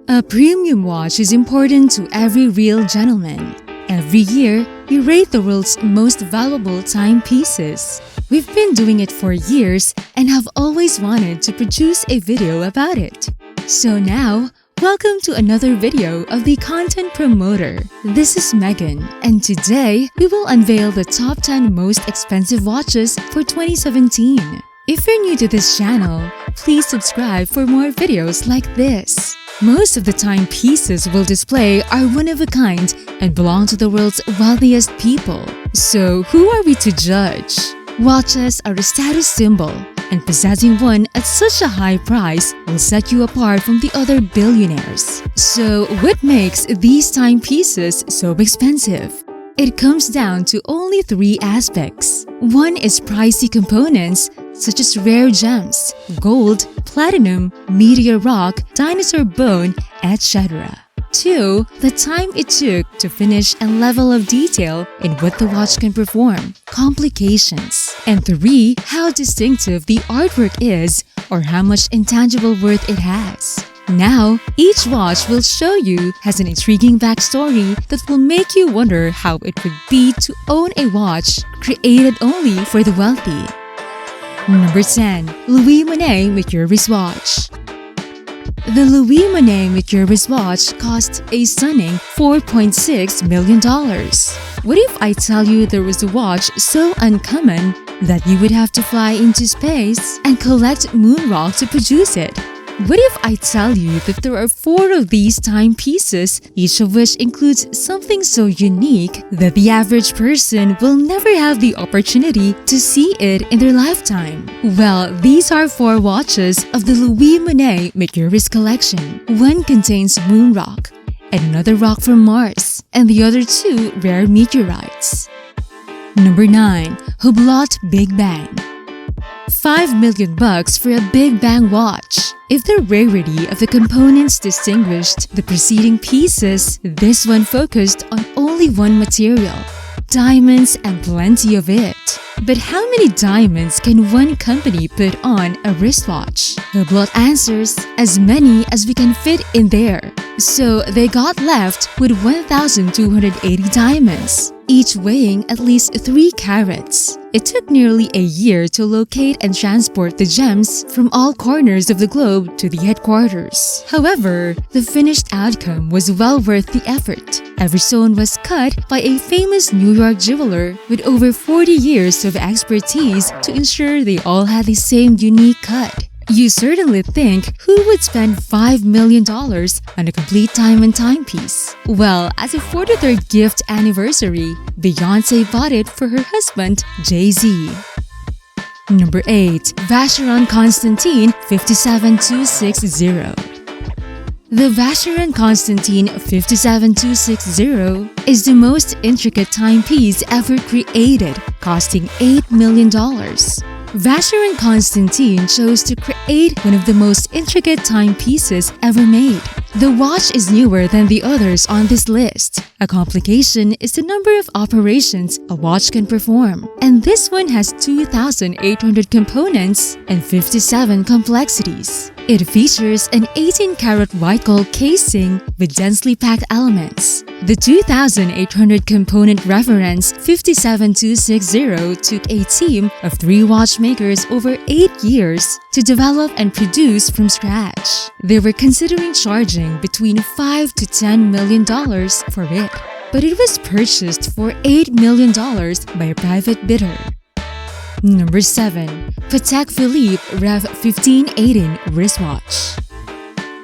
A premium watch is important to every real gentleman. Every year, we rate the world's most valuable timepieces. We've been doing it for years and have always wanted to produce a video about it. So now, welcome to another video of the Content Promoter. This is Megan, and today we will unveil the top 10 most expensive watches for 2017. If you're new to this channel, please subscribe for more videos like this. Most of the timepieces we'll display are one-of-a-kind and belong to the world's wealthiest people. So who are we to judge? Watches are a status symbol, and possessing one at such a high price will set you apart from the other billionaires. So what makes these timepieces so expensive? It comes down to only 3 aspects. One is pricey components such as rare gems, gold, platinum, meteor rock, dinosaur bone, etc. 2. The time it took to finish and level of detail in what the watch can perform, complications. And 3. How distinctive the artwork is or how much intangible worth it has. Now, each watch we'll show you has an intriguing backstory that will make you wonder how it would be to own a watch created only for the wealthy. Number 10. Louis Monet Meteor Wristwatch. The Louis Monet Meteor Wristwatch cost a stunning $4.6 million. What if I tell you there was a watch so uncommon that you would have to fly into space and collect moon rock to produce it? What if I tell you that there are 4 of these timepieces, each of which includes something so unique that the average person will never have the opportunity to see it in their lifetime? Well, these are 4 watches of the Louis Monet Meteor Wrist collection. One contains moon rock, and another rock from Mars, and the other 2 rare meteorites. Number 9. HUBLOT Big Bang. $5 million for a Big Bang watch. If the rarity of the components distinguished the preceding pieces, this one focused on only one material, diamonds, and plenty of it. But how many diamonds can one company put on a wristwatch? HUBLOT answers, as many as we can fit in there. So they got left with 1,280 diamonds, each weighing at least 3 carats. It took nearly a year to locate and transport the gems from all corners of the globe to the headquarters. However, the finished outcome was well worth the effort. Every stone was cut by a famous New York jeweler with over 40 years of expertise to ensure they all had the same unique cut. You certainly think who would spend $5 million on a complete diamond timepiece? Well, as a 43rd gift anniversary, Beyoncé bought it for her husband, Jay-Z. Number 8. Vacheron Constantin 57260. The Vacheron Constantin 57260 is the most intricate timepiece ever created, costing $8 million. Vacheron Constantin chose to create one of the most intricate timepieces ever made. The watch is newer than the others on this list. A complication is the number of operations a watch can perform, and this one has 2,800 components and 57 complexities. It features an 18-karat white gold casing with densely packed elements. The 2,800 component reference 57260 took a team of 3 watchmakers over 8 years to develop and produce from scratch. They were considering charging between $5 to $10 million for it, but it was purchased for $8 million by a private bidder. Number 7. Patek Philippe Rev 1518 Wristwatch.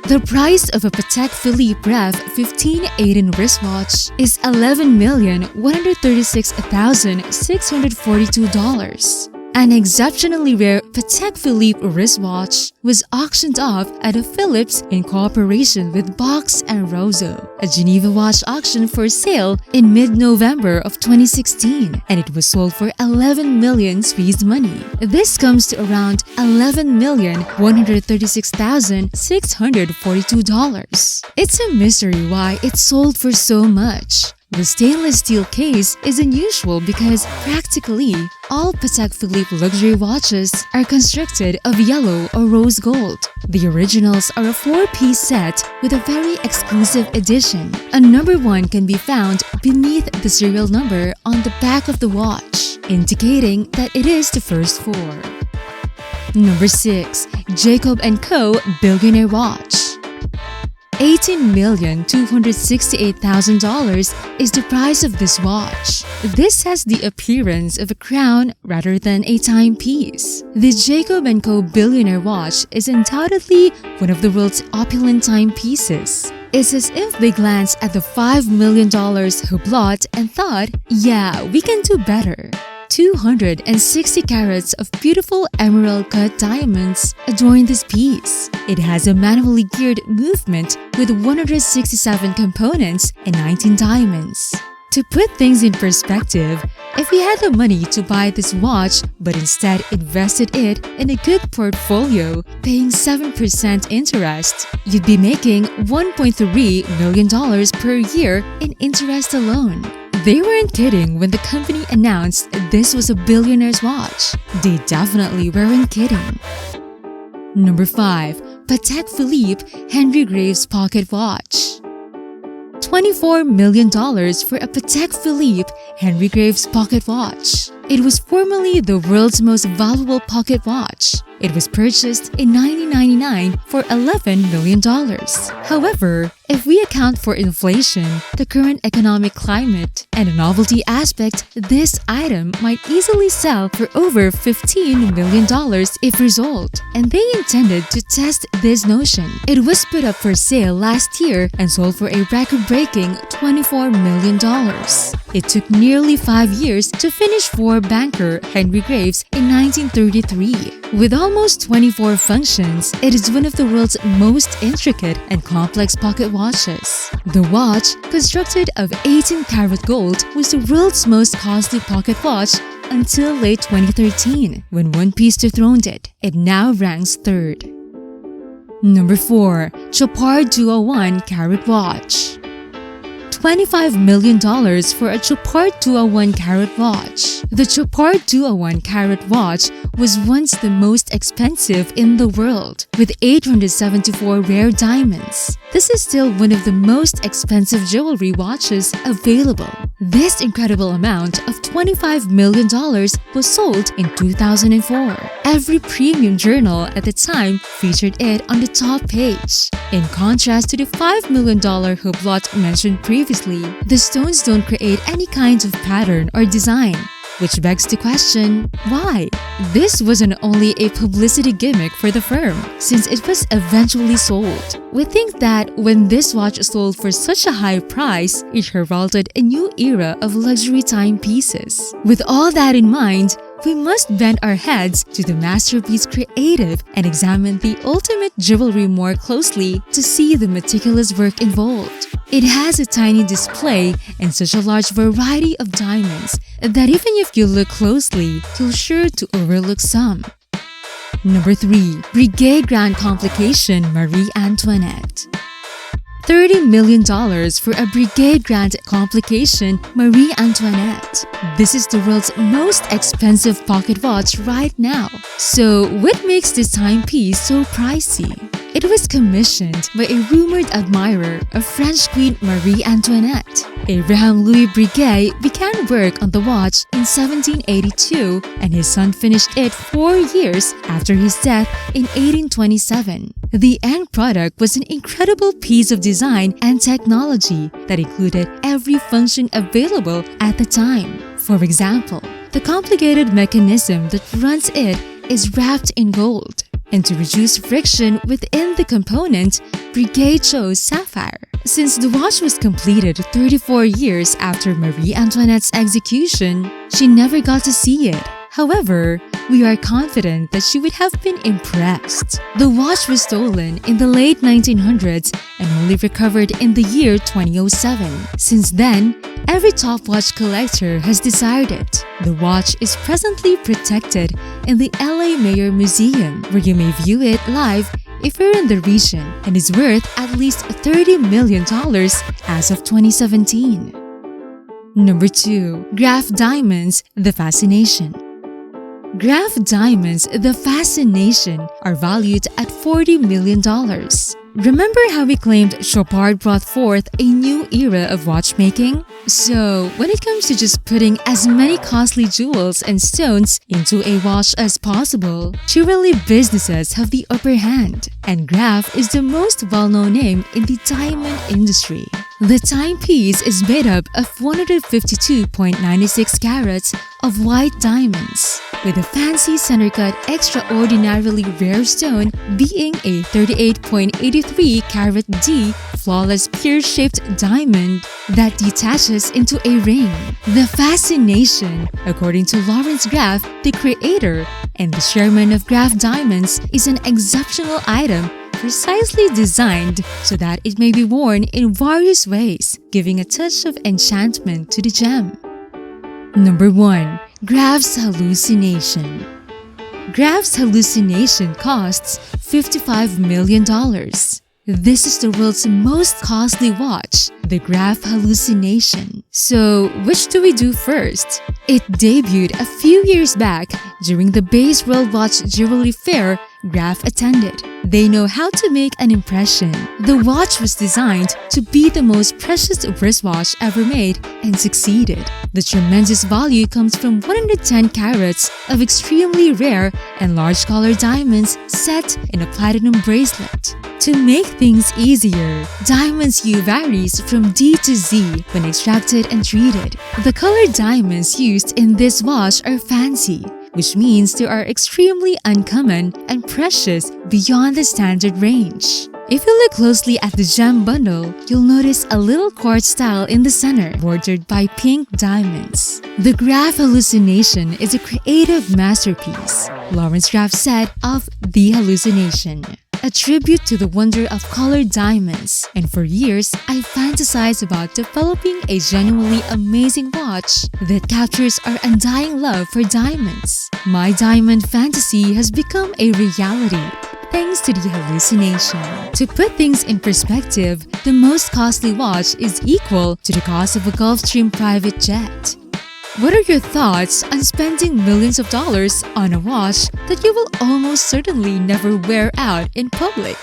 The price of a Patek Philippe Rev 1518 wristwatch is $11,136,642. An exceptionally rare Patek Philippe wristwatch was auctioned off at a Philips in cooperation with Box and Roseau, a Geneva watch auction for sale in mid-November of 2016, and it was sold for 11 million Swiss money. This comes to around $11,136,642. It's a mystery why it sold for so much. The stainless steel case is unusual because practically all Patek Philippe luxury watches are constructed of yellow or rose gold. The originals are a 4-piece set with a very exclusive edition. A number 1 can be found beneath the serial number on the back of the watch, indicating that it is the first 4. Number 6. Jacob & Co. Billionaire Watch. $18,268,000 is the price of this watch. This has the appearance of a crown rather than a timepiece. The Jacob & Co. Billionaire Watch is undoubtedly one of the world's opulent timepieces. It's as if they glanced at the $5 million Hublot and thought, yeah, we can do better. 260 carats of beautiful emerald-cut diamonds adorn this piece. It has a manually geared movement with 167 components and 19 diamonds. To put things in perspective, if you had the money to buy this watch but instead invested it in a good portfolio, paying 7% interest, you'd be making $1.3 million per year in interest alone. They weren't kidding when the company announced this was a billionaire's watch. They definitely weren't kidding. Number 5. Patek Philippe Henry Graves Pocket Watch. $24 million for a Patek Philippe Henry Graves pocket watch. It was formerly the world's most valuable pocket watch. It was purchased in 1999 for $11 million. However, if we account for inflation, the current economic climate, and a novelty aspect, this item might easily sell for over $15 million if resold. And they intended to test this notion. It was put up for sale last year and sold for a record-breaking $24 million. It took nearly 5 years to finish for banker Henry Graves in 1933. With almost 24 functions, it is one of the world's most intricate and complex pocket watches. The watch, constructed of 18-karat gold, was the world's most costly pocket watch until late 2013, when One Piece dethroned it. It now ranks 3rd. Number 4. Chopard 201 Carat Watch. $25 million for a Chopard 201 Carat watch. The Chopard 201 Carat watch was once the most expensive in the world, with 874 rare diamonds. This is still one of the most expensive jewelry watches available. This incredible amount of $25 million was sold in 2004. Every premium journal at the time featured it on the top page. In contrast to the $5 million Hublot mentioned previously, the stones don't create any kind of pattern or design. Which begs the question, why? This wasn't only a publicity gimmick for the firm, since it was eventually sold. We think that when this watch sold for such a high price, it heralded a new era of luxury timepieces. With all that in mind, we must bend our heads to the masterpiece creative and examine the ultimate jewelry more closely to see the meticulous work involved. It has a tiny display and such a large variety of diamonds that even if you look closely, you're sure to overlook some. Number 3. Breguet Grand Complication Marie-Antoinette. $30 million for a Breguet Grand Complication Marie-Antoinette. This is the world's most expensive pocket watch right now. So what makes this timepiece so pricey? It was commissioned by a rumored admirer of French Queen Marie-Antoinette. Abraham Louis Breguet began work on the watch in 1782 and his son finished it 4 years after his death in 1827. The end product was an incredible piece of design and technology that included every function available at the time. For example, the complicated mechanism that runs it is wrapped in gold. And to reduce friction within the component, Breguet chose sapphire. Since the watch was completed 34 years after Marie Antoinette's execution, she never got to see it. However, we are confident that she would have been impressed. The watch was stolen in the late 1900s and only recovered in the year 2007. Since then, every top watch collector has desired it. The watch is presently protected in the LA Mayor Museum, where you may view it live if you're in the region, and is worth at least $30 million as of 2017. Number 2. Graff Diamonds, the Fascination. Graff Diamonds, the Fascination are valued at $40 million. Remember how we claimed Chopard brought forth a new era of watchmaking? So, when it comes to just putting as many costly jewels and stones into a watch as possible, jewelry businesses have the upper hand, and Graff is the most well-known name in the diamond industry. The timepiece is made up of 152.96 carats of white diamonds, with a fancy center-cut extraordinarily rare stone being a 38.83 carat D flawless pear-shaped diamond that detaches into a ring. The Fascination, according to Lawrence Graff, the creator and the chairman of Graff Diamonds, is an exceptional item precisely designed so that it may be worn in various ways, giving a touch of enchantment to the gem. Number 1. Graff's Hallucination. Graff's Hallucination costs $55 million. This is the world's most costly watch, the Graff Hallucination. So, which do we do first? It debuted a few years back during the Base World Watch Jewelry Fair Graff attended. They know how to make an impression. The watch was designed to be the most precious wristwatch ever made and succeeded. The tremendous value comes from 110 carats of extremely rare and large color diamonds set in a platinum bracelet. To make things easier, diamond's hue varies from D to Z when extracted and treated. The colored diamonds used in this watch are fancy, which means they are extremely uncommon and precious beyond the standard range. If you look closely at the gem bundle, you'll notice a little quartz style in the center, bordered by pink diamonds. The Graff Hallucination is a creative masterpiece, Lawrence Graff said of The Hallucination. A tribute to the wonder of colored diamonds, and for years, I fantasized about developing a genuinely amazing watch that captures our undying love for diamonds. My diamond fantasy has become a reality, thanks to the Hallucination. To put things in perspective, the most costly watch is equal to the cost of a Gulfstream private jet. What are your thoughts on spending millions of dollars on a watch that you will almost certainly never wear out in public?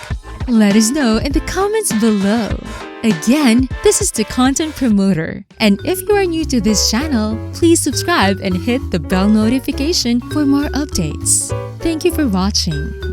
Let us know in the comments below. Again, this is the Content Promoter, and if you are new to this channel, please subscribe and hit the bell notification for more updates. Thank you for watching.